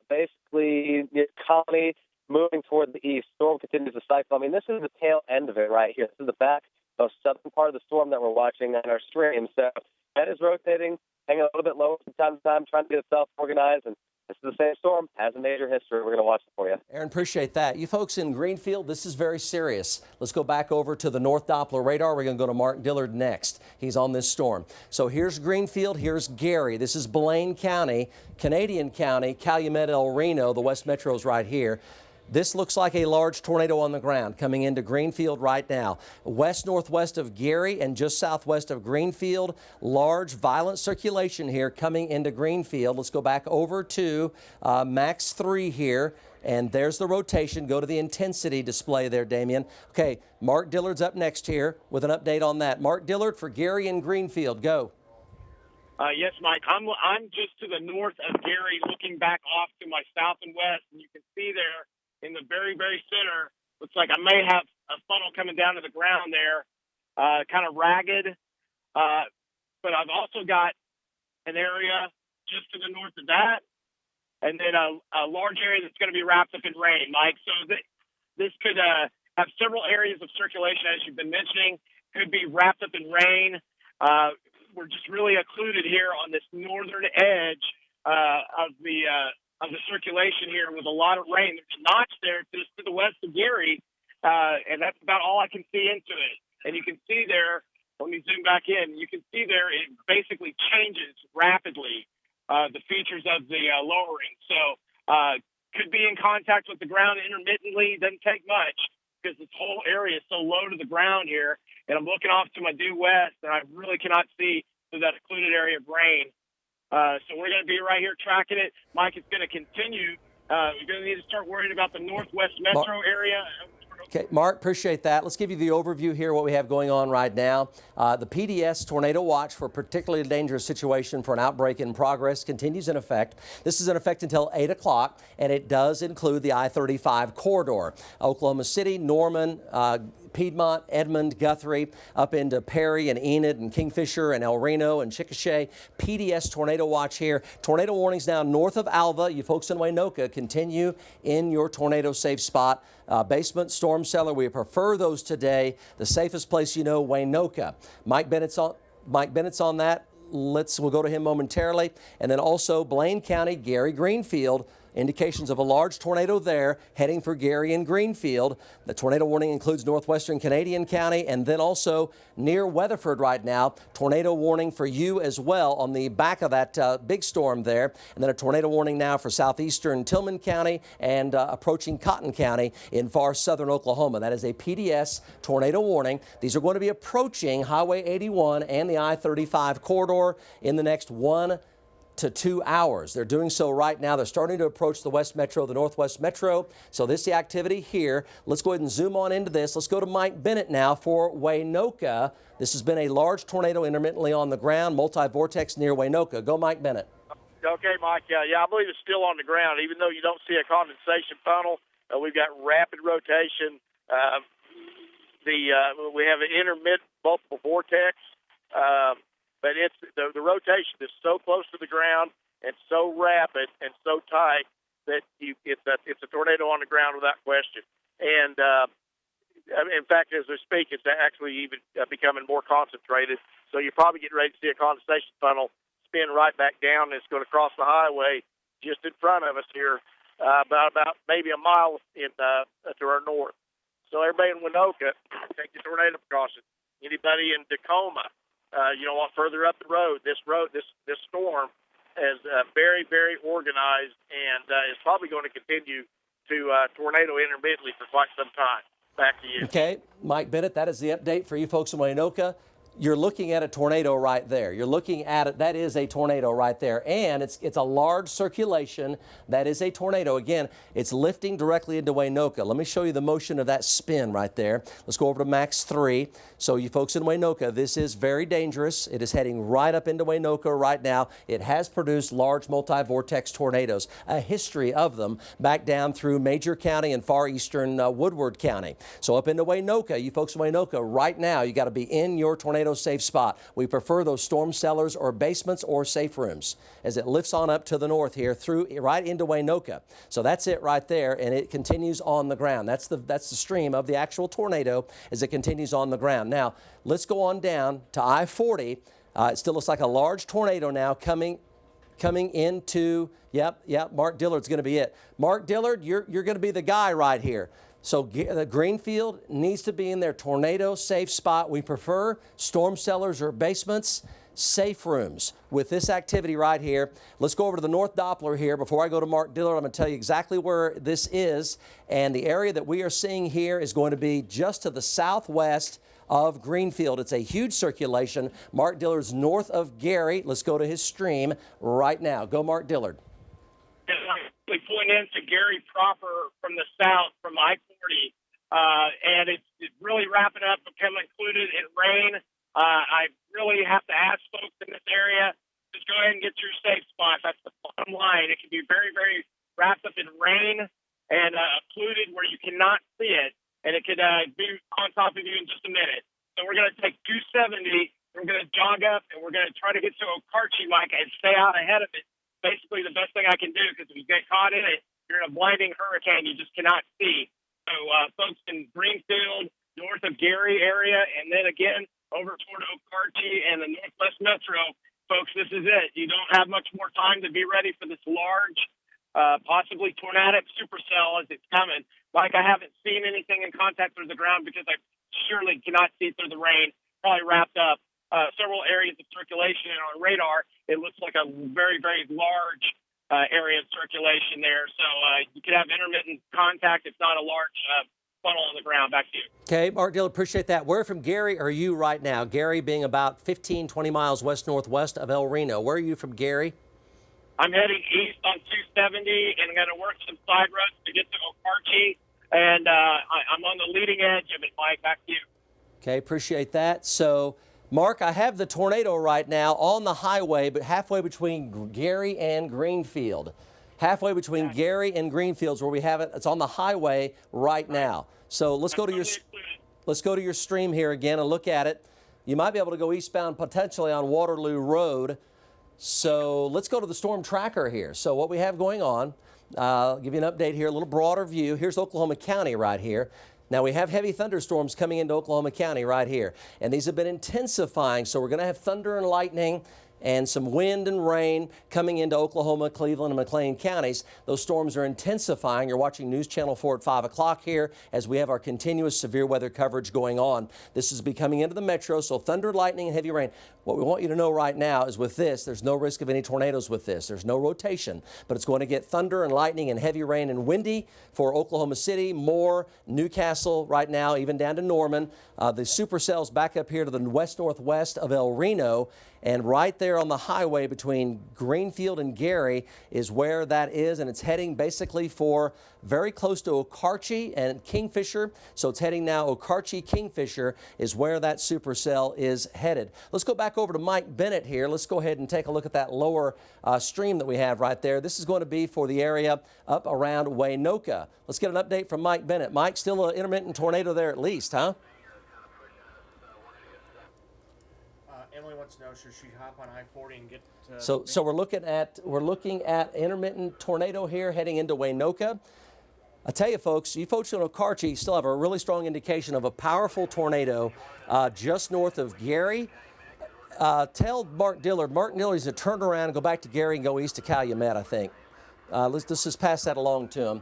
basically near Colony, moving toward the east. Storm continues to cycle. I mean, this is the tail end of it right here. This is the back most southern part of the storm that we're watching on our stream. So that is rotating, hanging a little bit lower from time to time, trying to get itself organized. And this is the same storm, has a major history. We're going to watch it for you. Aaron, appreciate that. You folks in Greenfield, this is very serious. Let's go back over to the North Doppler radar. We're going to go to Mark Dillard next. He's on this storm. So here's Greenfield, here's Gary. This is Blaine County, Canadian County, Calumet, El Reno. The West Metro is right here. This looks like a large tornado on the ground coming into Greenfield right now. West-northwest of Gary and just southwest of Greenfield. Large, violent circulation here coming into Greenfield. Let's go back over to Max 3 here. And there's the rotation. Go to the intensity display there, Damien. Okay, Mark Dillard's up next here with an update on that. Mark Dillard for Gary and Greenfield. Go. Yes, Mike. I'm just to the north of Gary, looking back off to my south and west, and you can see there in the very, very center, looks like I may have a funnel coming down to the ground there, kind of ragged. But I've also got an area just to the north of that, and then a large area that's going to be wrapped up in rain, Mike. So this could have several areas of circulation, as you've been mentioning, could be wrapped up in rain. We're just really occluded here on this northern edge of the circulation here with a lot of rain. There's a notch there just to the west of Gary, and that's about all I can see into it. And you can see there, let me zoom back in, you can see there it basically changes rapidly the features of the lowering. So could be in contact with the ground intermittently, doesn't take much because this whole area is so low to the ground here. And I'm looking off to my due west, and I really cannot see through that occluded area of rain. So we're going to be right here tracking it. Mike, it's going to continue. We're going to need to start worrying about the northwest metro area. Okay, Mark, appreciate that. Let's give you the overview here, what we have going on right now. The PDS Tornado Watch for a particularly dangerous situation for an outbreak in progress continues in effect. This is in effect until 8 o'clock, and it does include the I-35 corridor. Oklahoma City, Norman, Piedmont, Edmond, Guthrie, up into Perry and Enid and Kingfisher and El Reno and Chickasha. PDS Tornado Watch here. Tornado warnings now north of Alva. You folks in Waynoka, continue in your tornado safe spot. Basement, storm cellar, we prefer those today. The safest place, you know, Waynoka. Mike Bennett's on that. We'll go to him momentarily. And then also Blaine County, Gary, Greenfield. Indications of a large tornado there heading for Gary and Greenfield. The tornado warning includes northwestern Canadian County and then also near Weatherford right now. Tornado warning for you as well on the back of that big storm there. And then a tornado warning now for southeastern Tillman County and approaching Cotton County in far southern Oklahoma. That is a PDS tornado warning. These are going to be approaching Highway 81 and the I-35 corridor in the next 1 to 2 hours. They're doing so right now. They're starting to approach the West Metro, the Northwest Metro. So this is the activity here. Let's go ahead and zoom on into this. Let's go to Mike Bennett now for Waynoka. This has been a large tornado intermittently on the ground, multi-vortex near Waynoka. Go, Mike Bennett. Okay, Mike. Yeah, I believe it's still on the ground, even though you don't see a condensation funnel. We've got rapid rotation. We have an intermittent multiple vortex. But it's the rotation is so close to the ground and so rapid and so tight that it's a tornado on the ground without question. And in fact, as we speak, it's actually even becoming more concentrated. So you're probably getting ready to see a condensation funnel spin right back down. And it's going to cross the highway just in front of us here, about maybe a mile to our north. So everybody in Waynoka, take your tornado precautions. Anybody in Tacoma. Further up the road, this storm is very, very organized and is probably going to continue to tornado intermittently for quite some time. Back to you. Okay, Mike Bennett, that is the update for you folks in Waynoka. You're looking at a tornado right there. You're looking at it. That is a tornado right there. And it's a large circulation. That is a tornado. Again, it's lifting directly into Waynoka. Let me show you the motion of that spin right there. Let's go over to Max 3. So you folks in Waynoka, this is very dangerous. It is heading right up into Waynoka right now. It has produced large multi-vortex tornadoes, a history of them back down through Major County and far eastern Woodward County. So up into Waynoka, you folks in Waynoka, right now, you got to be in your tornado tornado safe spot. We prefer those storm cellars or basements or safe rooms as it lifts on up to the north here through right into Waynoka. So that's it right there, and it continues on the ground. That's the stream of the actual tornado as it continues on the ground. Now, let's go on down to I-40. It still looks like a large tornado now coming into, yep, Mark Dillard's going to be it. Mark Dillard, you're going to be the guy right here. So the Greenfield needs to be in their tornado safe spot. We prefer storm cellars or basements, safe rooms with this activity right here. Let's go over to the North Doppler here. Before I go to Mark Dillard, I'm going to tell you exactly where this is. And the area that we are seeing here is going to be just to the southwest of Greenfield. It's a huge circulation. Mark Dillard's north of Gary. Let's go to his stream right now. Go, Mark Dillard. Pulling into Gary proper from the south from I-40, and it's really wrapping up, become included in rain. I really have to ask folks in this area, just go ahead and get your safe spot. That's the bottom line. It can be very, very wrapped up in rain and occluded where you cannot see it, and it could be on top of you in just a minute. So we're going to take 270, we're going to jog up, and we're going to try to get to Okarche, Mike, and stay out ahead of it. Basically the best thing I can do, because if you get caught in it, you're in a blinding hurricane you just cannot see. So folks in Greenfield, north of Gary area, and then again over toward Okarche and the Northwest Metro, folks, this is it. You don't have much more time to be ready for this large, possibly tornadic supercell as it's coming. Mike, I haven't seen anything in contact with the ground because I surely cannot see through the rain, probably wrapped up. Several areas of circulation, and on radar, it looks like a very, very large area of circulation there. So you could have intermittent contact. It's not a large funnel on the ground. Back to you. Okay, Mark Dillard, appreciate that. Where from Gary are you right now? Gary being about 15, 20 miles west-northwest of El Reno. Where are you from, Gary? I'm heading east on 270 and I'm going to work some side roads to get to Okarche, and I'm on the leading edge of it, Mike. Back to you. Okay, appreciate that. So, Mark, I have the tornado right now on the highway, but halfway between Gary and Greenfield. Halfway between Gary and Greenfield's where we have it. It's on the highway right now. So let's go to your stream here again and look at it. You might be able to go eastbound potentially on Waterloo Road. So let's go to the storm tracker here. So what we have going on, I'll give you an update here, a little broader view. Here's Oklahoma County right here. Now, we have heavy thunderstorms coming into Oklahoma County right here, and these have been intensifying, so we're going to have thunder and lightning and some wind and rain coming into Oklahoma, Cleveland, and McLean counties. Those storms are intensifying. You're watching News Channel 4 at 5 o'clock here as we have our continuous severe weather coverage going on. This is becoming into the metro, so thunder, lightning, and heavy rain. What we want you to know right now is with this, there's no risk of any tornadoes with this. There's no rotation, but it's going to get thunder and lightning and heavy rain and windy for Oklahoma City, Moore, Newcastle right now, even down to Norman. The supercells back up here to the west-northwest of El Reno, and right there on the highway between Greenfield and Gary is where that is, and it's heading basically for very close to Okarche and Kingfisher. So it's heading now Okarche, Kingfisher is where that supercell is headed. Let's go back over to Mike Bennett here. Let's go ahead and take a look at that lower stream that we have right there. This is going to be for the area up around Waynoka. Let's get an update from Mike Bennett. Mike, still an intermittent tornado there at least, huh? Emily wants to know, should she hop on I-40 and get to... So we're looking at intermittent tornado here heading into Waynoka. I tell you folks in Okarche still have a really strong indication of a powerful tornado just north of Gary. Tell Mark Dillard is to turn around and go back to Gary and go east to Calumet, I think. Let's just pass that along to him.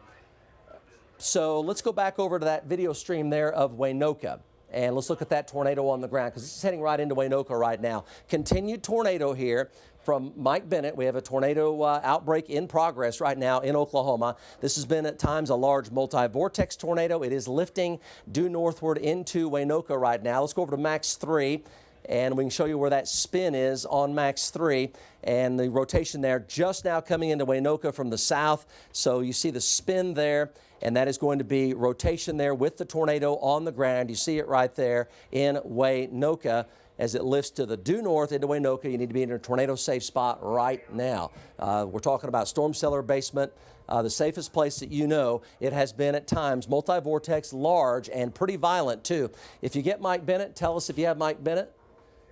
So let's go back over to that video stream there of Waynoka. And let's look at that tornado on the ground because it's heading right into Waynoka right now. Continued tornado here from Mike Bennett. We have a tornado outbreak in progress right now in Oklahoma. This has been at times a large multi-vortex tornado. It is lifting due northward into Waynoka right now. Let's go over to Max 3. And we can show you where that spin is on Max 3 and the rotation there just now coming into Waynoka from the south. So you see the spin there, and that is going to be rotation there with the tornado on the ground. You see it right there in Waynoka as it lifts to the due north into Waynoka. You need to be in a tornado safe spot right now. We're talking about storm cellar basement. The safest place that you know. It has been at times multi-vortex, large, and pretty violent too. If you get Mike Bennett, tell us if you have Mike Bennett.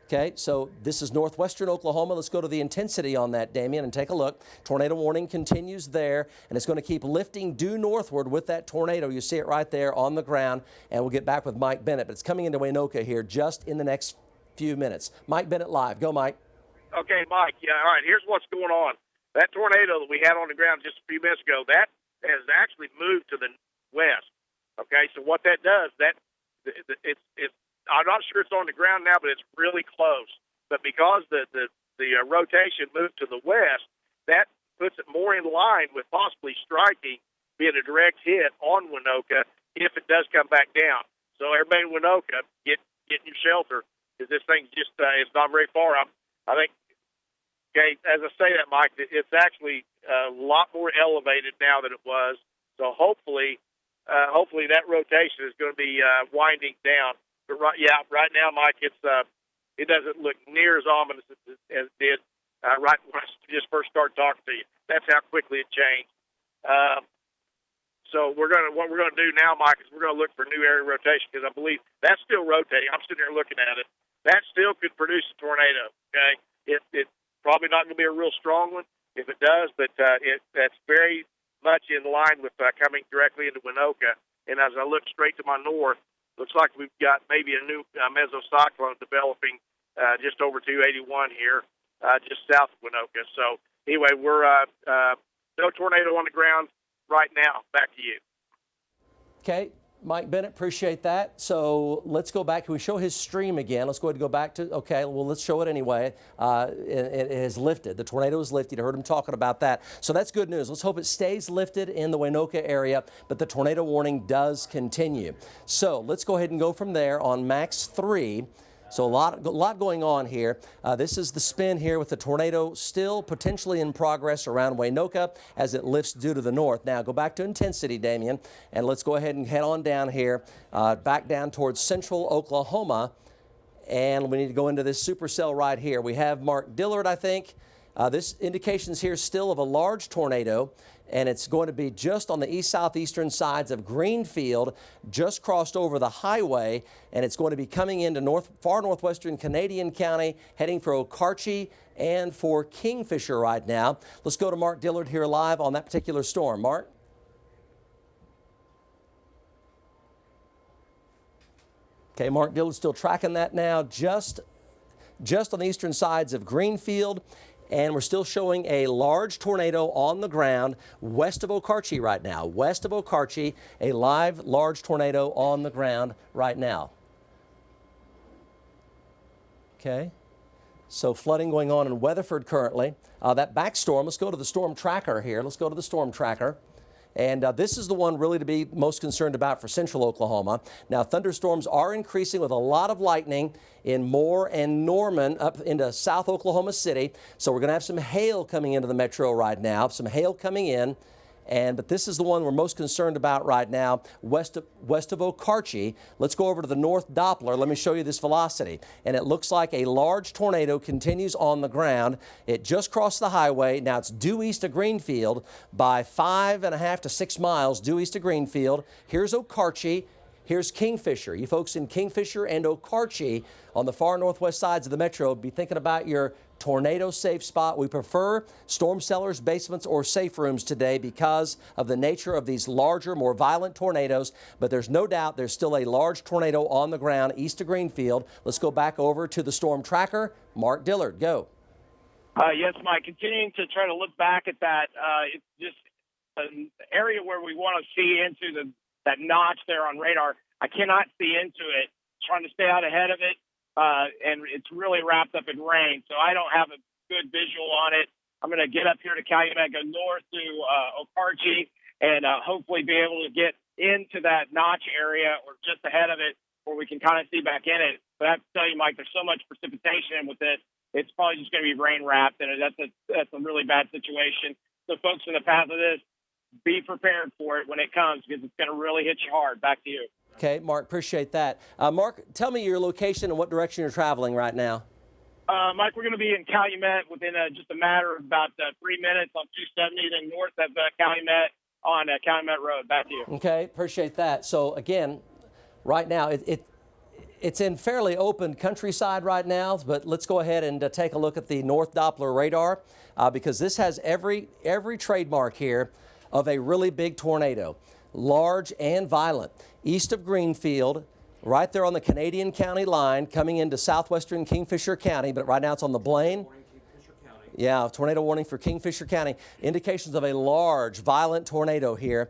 Okay, so this is northwestern Oklahoma. Let's go to the intensity on that, Damien, and take a look. Tornado warning continues there, and it's going to keep lifting due northward with that tornado. You see it right there on the ground, and we'll get back with Mike Bennett. But it's coming into Waynoka here just in the next few minutes. Mike Bennett live. Go, Mike. Okay, Mike. Yeah, all right, here's what's going on. That tornado that we had on the ground just a few minutes ago, that has actually moved to the west. Okay, so what that does, it's I'm not sure it's on the ground now, but it's really close. But because the rotation moved to the west, that puts it more in line with possibly striking, being a direct hit on Waynoka if it does come back down. So everybody in Waynoka, get in your shelter, because this thing's just it's not very far. I think. Okay, as I say that, Mike, it's actually a lot more elevated now than it was. So hopefully that rotation is going to be winding down. But right now, Mike, it doesn't look near as ominous as it did right when I just first started talking to you. That's how quickly it changed. So what we're going to do now, Mike, is we're going to look for new area rotation, because I believe that's still rotating. I'm sitting here looking at it. That still could produce a tornado. Okay, it's probably not going to be a real strong one if it does, but that's very much in line with coming directly into Waynoka. And as I look straight to my north, looks like we've got maybe a new mesocyclone developing just over 281 here, just south of Waynoka. So anyway, we're no tornado on the ground right now. Back to you. Okay. Mike Bennett, appreciate that. So let's go back. Can we show his stream again? Let's go ahead and go back to, okay, well, let's show it anyway. It has lifted. The tornado is lifted. You heard him talking about that. So that's good news. Let's hope it stays lifted in the Waynoka area, but the tornado warning does continue. So let's go ahead and go from there on Max 3. So a lot going on here. This is the spin here with the tornado still potentially in progress around Waynoka as it lifts due to the north. Now go back to intensity, Damien, and let's go ahead and head on down here, back down towards central Oklahoma. And we need to go into this supercell right here. We have Mark Dillard, I think. This indications here still of a large tornado, and it's going to be just on the east-southeastern sides of Greenfield, just crossed over the highway, and it's going to be coming into far northwestern Canadian County, heading for Okarche and for Kingfisher right now. Let's go to Mark Dillard here live on that particular storm. Mark? Okay, Mark Dillard's still tracking that now, just on the eastern sides of Greenfield. And we're still showing a large tornado on the ground west of Okarche right now. West of Okarche, a live large tornado on the ground right now. Okay. So flooding going on in Weatherford currently. That back storm, let's go to the storm tracker here. Let's go to the storm tracker. And this is the one really to be most concerned about for central Oklahoma. Now, thunderstorms are increasing with a lot of lightning in Moore and Norman up into South Oklahoma City. So we're going to have some hail coming into the metro right now, some hail coming in. But this is the one we're most concerned about right now, west of Okarche. Let's go over to the North Doppler. Let me show you this velocity. And it looks like a large tornado continues on the ground. It just crossed the highway. Now it's due east of Greenfield by 5.5 to 6 miles due east of Greenfield. Here's Okarche. Here's Kingfisher. You folks in Kingfisher and Okarche on the far northwest sides of the metro, be thinking about your tornado safe spot. We prefer storm cellars, basements, or safe rooms today because of the nature of these larger, more violent tornadoes. But there's no doubt there's still a large tornado on the ground east of Greenfield. Let's go back over to the storm tracker. Mark Dillard, go. Yes, Mike. Continuing to try to look back at that, it's just an area where we want to see into that notch there on radar. I cannot see into it. Trying to stay out ahead of it. And it's really wrapped up in rain, so I don't have a good visual on it. I'm going to get up here to Calumet, go north to Okarche, and hopefully be able to get into that notch area or just ahead of it where we can kind of see back in it. But I have to tell you, Mike, there's so much precipitation with it, it's probably just going to be rain wrapped, and that's a really bad situation. So folks in the path of this, be prepared for it when it comes because it's going to really hit you hard. Back to you. Okay, Mark, appreciate that. Mark, tell me your location and what direction you're traveling right now. Mike, we're going to be in Calumet within just a matter of about 3 minutes on 270, then north of Calumet on Calumet Road. Back to you. Okay, appreciate that. So, again, right now, It's in fairly open countryside right now, but let's go ahead and take a look at the North Doppler radar because this has every trademark here of a really big tornado, large and violent. East of Greenfield, right there on the Canadian County line, coming into southwestern Kingfisher County, but right now it's on the Blaine. Yeah, tornado warning for Kingfisher County. Indications of a large, violent tornado here.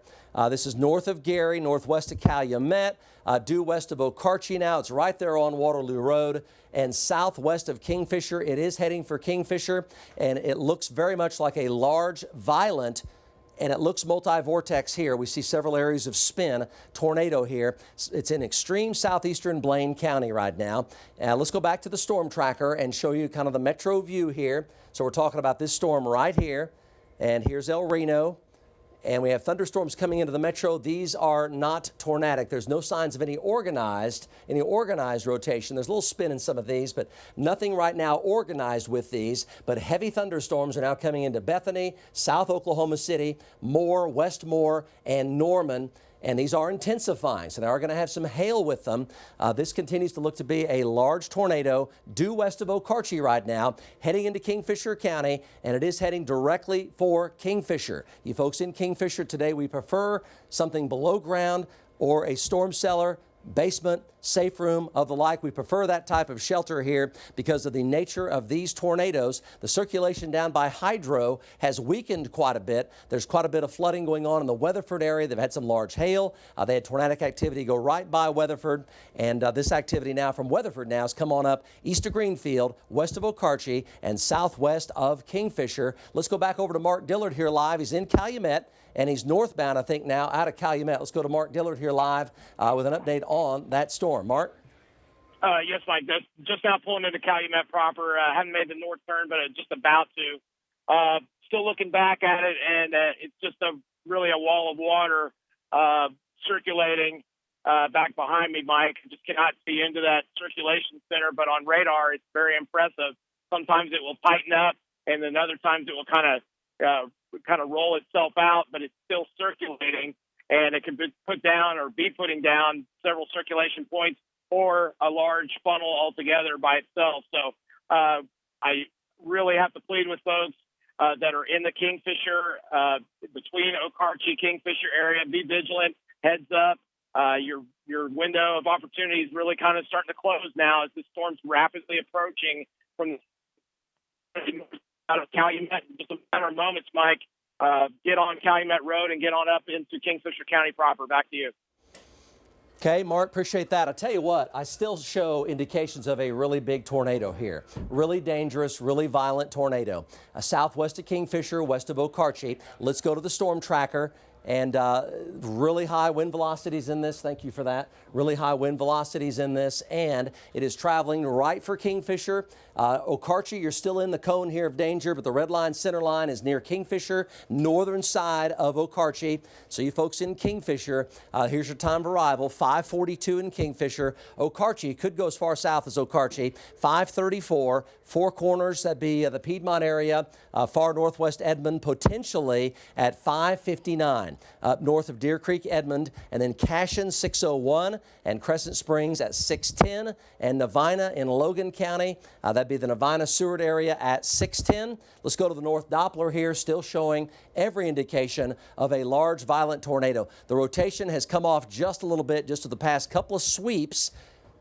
This is north of Gary, northwest of Calumet, due west of Okarche now. It's right there on Waterloo Road. And southwest of Kingfisher, it is heading for Kingfisher, and it looks very much like a large, violent, and it looks multi-vortex here. We see several areas of spin, tornado here. It's in extreme southeastern Blaine County right now. Let's go back to the storm tracker and show you kind of the metro view here. So we're talking about this storm right here, and here's El Reno. And we have thunderstorms coming into the metro. These are not tornadic. There's no signs of any organized rotation. There's a little spin in some of these, but nothing right now organized with these. But heavy thunderstorms are now coming into Bethany, South Oklahoma City, Moore, West Moore, and Norman. And these are intensifying, so they are going to have some hail with them. This continues to look to be a large tornado due west of Okarche right now, heading into Kingfisher County, and it is heading directly for Kingfisher. You folks in Kingfisher today, we prefer something below ground or a storm cellar, basement, safe room of the like. We prefer that type of shelter here because of the nature of these tornadoes. The circulation down by Hydro has weakened quite a bit. There's quite a bit of flooding going on in the Weatherford area. They've had some large hail. They had tornadic activity go right by Weatherford, and this activity now from Weatherford now has come on up east of Greenfield, west of Okarche, and southwest of Kingfisher. Let's go back over to Mark Dillard here live. He's in Calumet, and he's northbound, I think, now out of Calumet. Let's go to Mark Dillard here live with an update on that storm. Mark? Yes, Mike. That's just now pulling into Calumet proper. Haven't made the north turn, but just about to. Still looking back at it, and it's just really a wall of water circulating back behind me, Mike. I just cannot see into that circulation center, but on radar, it's very impressive. Sometimes it will tighten up, and then other times it will kind of roll itself out, but it's still circulating, and it can be put down or be putting down several circulation points or a large funnel altogether by itself. So I really have to plead with folks that are in the Kingfisher, between Okarche, Kingfisher area, be vigilant, heads up. Your window of opportunity is really kind of starting to close now as the storm's rapidly approaching from out of Calumet. Just a matter of moments, Mike. Get on Calumet Road and get on up into Kingfisher County proper. Back to you. Okay, Mark, appreciate that. I'll tell you what, I still show indications of a really big tornado here. Really dangerous, really violent tornado. Southwest of Kingfisher, west of Okarche. Let's go to the storm tracker. And really high wind velocities in this. Thank you for that. Really high wind velocities in this. And it is traveling right for Kingfisher. Okarche, you're still in the cone here of danger, but the red line, center line is near Kingfisher, northern side of Okarche. So you folks in Kingfisher, here's your time of arrival, 5:42 in Kingfisher. Okarche could go as far south as Okarche, 5:34. Four Corners, that'd be the Piedmont area, far northwest Edmond, potentially at 5:59. Up north of Deer Creek, Edmond, and then Cashin, 6:01, and Crescent Springs at 6:10, and Navina in Logan County, that'd be the Navina Seward area at 6:10. Let's go to the North Doppler here, still showing every indication of a large, violent tornado. The rotation has come off just a little bit, just to the past couple of sweeps,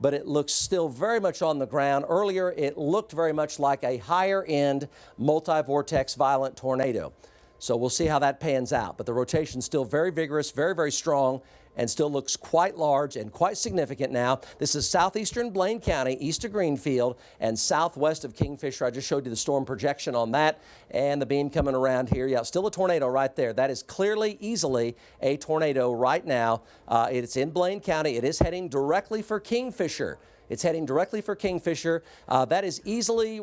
but it looks still very much on the ground. Earlier, it looked very much like a higher-end multi-vortex violent tornado. So we'll see how that pans out. But the rotation's still very vigorous, very, very strong, and still looks quite large and quite significant now. This is southeastern Blaine County, east of Greenfield, and southwest of Kingfisher. I just showed you the storm projection on that, and the beam coming around here. Yeah, still a tornado right there. That is clearly, easily a tornado right now. It's in Blaine County. It is heading directly for Kingfisher. It's heading directly for Kingfisher. That's easily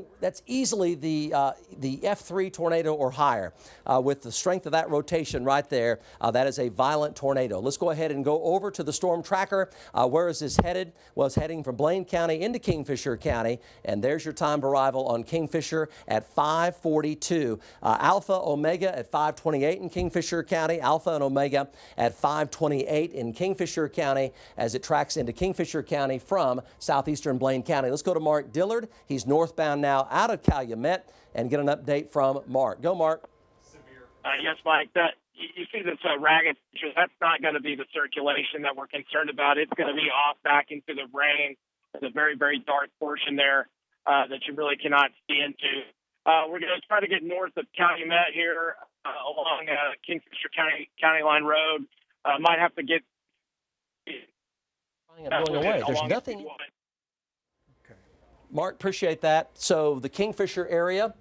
the F3 tornado or higher. With the strength of that rotation right there, that is a violent tornado. Let's go ahead and go over to the storm tracker. Where is this headed? Well, it's heading from Blaine County into Kingfisher County, and there's your time of arrival on Kingfisher at 5:42. Alpha Omega at 5:28 in Kingfisher County. Alpha and Omega at 5:28 in Kingfisher County as it tracks into Kingfisher County from southeastern Blaine County. Let's go to Mark Dillard. He's northbound now out of Calumet and get an update from Mark. Go, Mark. Yes, Mike. You see this ragged feature. That's not going to be the circulation that we're concerned about. It's going to be off back into the rain. There's a very, very dark portion there that you really cannot see into. We're going to try to get north of Calumet here along Kingfisher County Line Road. Might have to get going away. There's nothing. Mark, appreciate that. So the Kingfisher area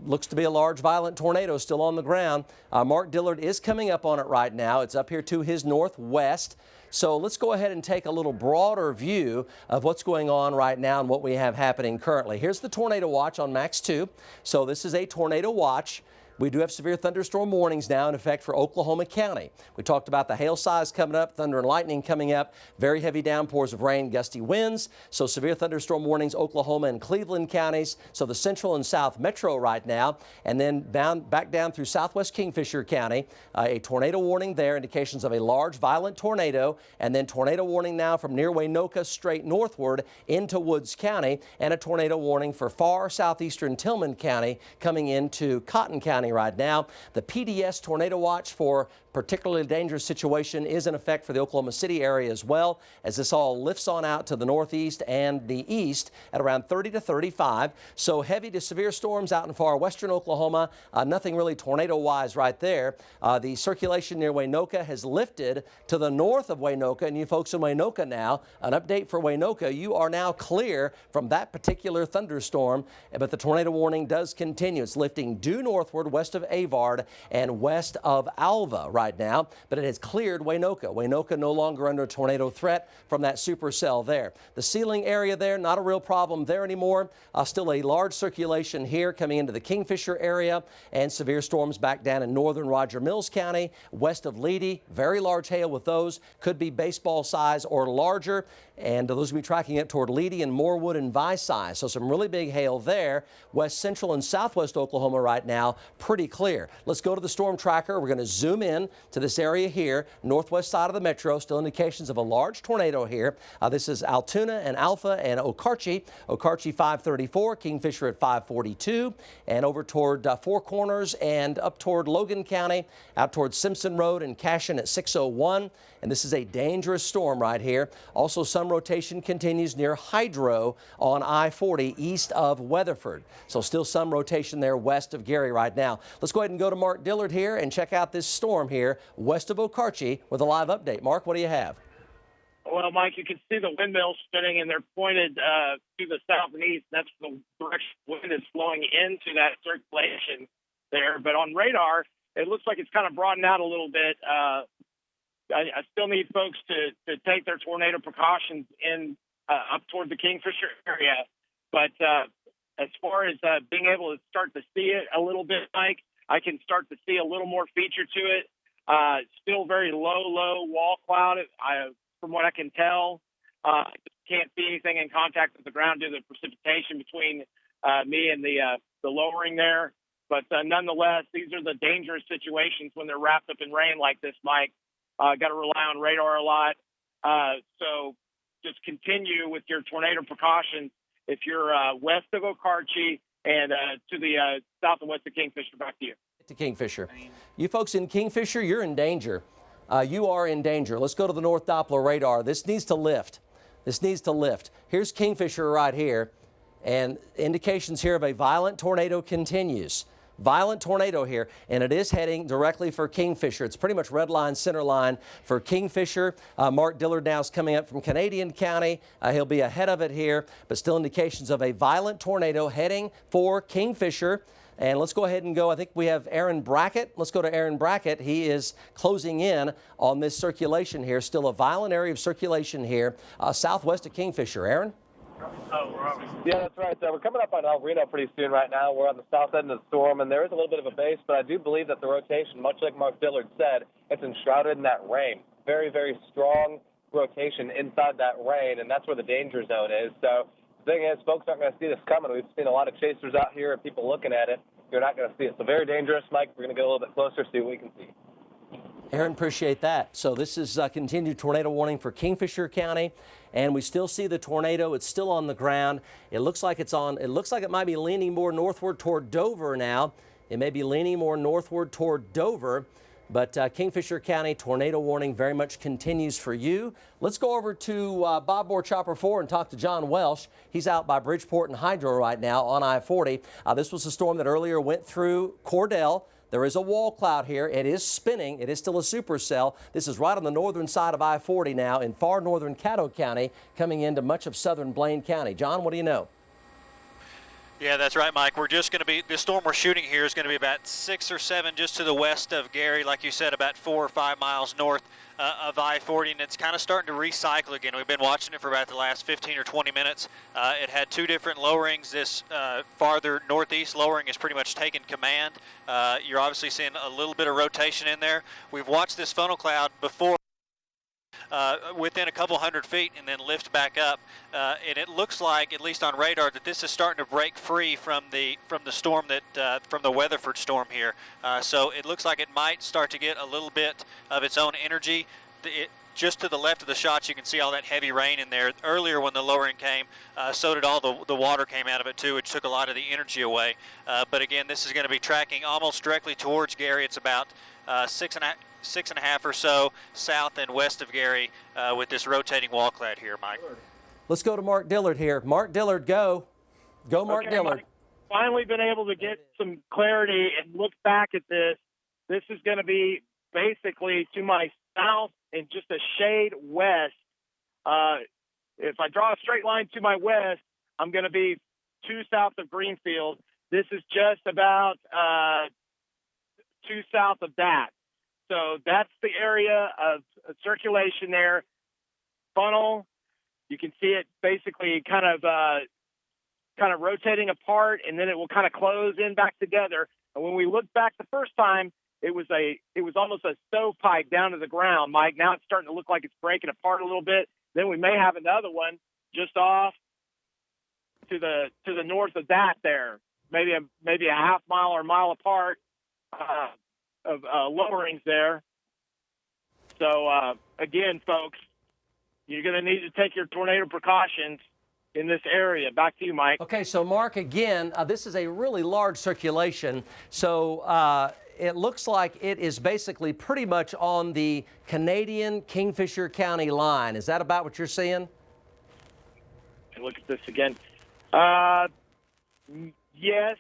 looks to be a large violent tornado still on the ground. Mark Dillard is coming up on it right now. It's up here to his northwest. So let's go ahead and take a little broader view of what's going on right now and what we have happening currently. Here's the tornado watch on Max 2. So this is a tornado watch. We do have severe thunderstorm warnings now in effect for Oklahoma County. We talked about the hail size coming up, thunder and lightning coming up, very heavy downpours of rain, gusty winds. So severe thunderstorm warnings, Oklahoma and Cleveland counties. So the central and south metro right now, and then back down through southwest Kingfisher County. A tornado warning there, indications of a large violent tornado, and then tornado warning now from near Waynoka straight northward into Woods County, and a tornado warning for far southeastern Tillman County coming into Cotton County right now. The PDS tornado watch for particularly dangerous situation is in effect for the Oklahoma City area as well, as this all lifts on out to the northeast and the east at around 30 to 35. So heavy to severe storms out in far western Oklahoma. Nothing really tornado-wise right there. The circulation near Waynoka has lifted to the north of Waynoka, and you folks in Waynoka now, an update for Waynoka. You are now clear from that particular thunderstorm, but the tornado warning does continue. It's lifting due northward west of Avard and west of Alva right now, but it has cleared Waynoka. Waynoka no longer under tornado threat from that supercell there. The ceiling area there, not a real problem there anymore. Still a large circulation here coming into the Kingfisher area, and severe storms back down in northern Roger Mills County, west of Leedy. Very large hail with those. Could be baseball size or larger, and those will be tracking up toward Leedy and Morewood and Vi size. So some really big hail there. West central and southwest Oklahoma right now, pretty clear. Let's go to the storm tracker. We're going to zoom in to this area here, northwest side of the metro. Still indications of a large tornado here. This is Altoona and Alpha and Okarche. Okarche 534, Kingfisher at 542, and over toward Four Corners and up toward Logan County, out toward Simpson Road and Cashin at 601. And this is a dangerous storm right here. Also, some rotation continues near Hydro on I-40 east of Weatherford. So still some rotation there west of Gary right now. Let's go ahead and go to Mark Dillard here and check out this storm here west of Okarche with a live update. Mark, what do you have? Well, Mike, you can see the windmills spinning, and they're pointed to the south and east. That's the direction the wind is flowing into that circulation there. But on radar, it looks like it's kind of broadened out a little bit. I still need folks to take their tornado precautions in up toward the Kingfisher area. But as far as being able to start to see it a little bit, Mike, I can start to see a little more feature to it. Still very low wall cloud. From what I can tell, can't see anything in contact with the ground due to the precipitation between me and the lowering there. But nonetheless, these are the dangerous situations when they're wrapped up in rain like this, Mike. Got to rely on radar a lot. So just continue with your tornado precautions if you're west of Okarche and to the south and west of Kingfisher. Back to you. To Kingfisher. You folks in Kingfisher, you're in danger. You are in danger. Let's go to the North Doppler radar. This needs to lift. This needs to lift. Here's Kingfisher right here, and indications here of a violent tornado continues. Violent tornado here, and it is heading directly for Kingfisher. It's pretty much red line, center line for Kingfisher. Mark Dillard now is coming up from Canadian County. He'll be ahead of it here, but still indications of a violent tornado heading for Kingfisher. And let's go ahead and go. I think we have Aaron Brackett. Let's go to Aaron Brackett. He is closing in on this circulation here. Still a violent area of circulation here southwest of Kingfisher. Aaron? Yeah, that's right. We're coming up on El Reno pretty soon right now. We're on the south end of the storm, and there is a little bit of a base, but I do believe that the rotation, much like Mark Dillard said, it's enshrouded in that rain. Very, very strong rotation inside that rain, and that's where the danger zone is. So the thing is, folks aren't going to see this coming. We've seen a lot of chasers out here and people looking at it. You're not going to see it. So very dangerous, Mike. We're going to get a little bit closer, see what we can see. Aaron, appreciate that. So this is a continued tornado warning for Kingfisher County, and we still see the tornado. It's still on the ground. It looks like it might be leaning more northward toward Dover now. It may be leaning more northward toward Dover, but Kingfisher County tornado warning very much continues for you. Let's go over to Bob Moore Chopper 4 and talk to John Welsh. He's out by Bridgeport and Hydro right now on I-40. This was a storm that earlier went through Cordell. There is a wall cloud here. It is spinning. It is still a supercell. This is right on the northern side of I-40 now in far northern Caddo County, coming into much of southern Blaine County. John, what do you know? Yeah, that's right, Mike. We're just going to be, the storm we're shooting here is going to be about 6 or 7 just to the west of Gary, like you said, about 4 or 5 miles north of I-40, and it's kind of starting to recycle again. We've been watching it for about the last 15 or 20 minutes. It had 2 different lowerings. This farther northeast lowering has pretty much taken command. You're obviously seeing a little bit of rotation in there. We've watched this funnel cloud before within a couple hundred feet and then lift back up, and it looks like, at least on radar, that this is starting to break free from the storm that from the Weatherford storm here. So it looks like it might start to get a little bit of its own energy. Just to the left of the shots, you can see all that heavy rain in there. Earlier when the lowering came, so did all the water came out of it too, which took a lot of the energy away. But again, this is going to be tracking almost directly towards Gary. It's about 6.5 or so south and west of Gary with this rotating wall cloud here, Mike. Let's go to Mark Dillard here. Mark Dillard, go. Go, Mark Dillard. Mike, finally been able to get some clarity and look back at this. This is going to be basically to my south and just a shade west. If I draw a straight line to my west, I'm going to be 2 south of Greenfield. This is just about 2 south of that. So that's the area of circulation there. Funnel, you can see it basically kind of rotating apart, and then it will kind of close in back together. And when we looked back the first time, it was almost a stovepipe down to the ground, Mike. Now it's starting to look like it's breaking apart a little bit. Then we may have another one just off to the north of that there, maybe a half mile or mile apart of lowerings there. So again, folks, you're going to need to take your tornado precautions in this area. Back to you, Mike. Okay, so Mark, again, this is a really large circulation. So it looks like it is basically pretty much on the Canadian Kingfisher County line. Is that about what you're seeing? Look at this again. Yes.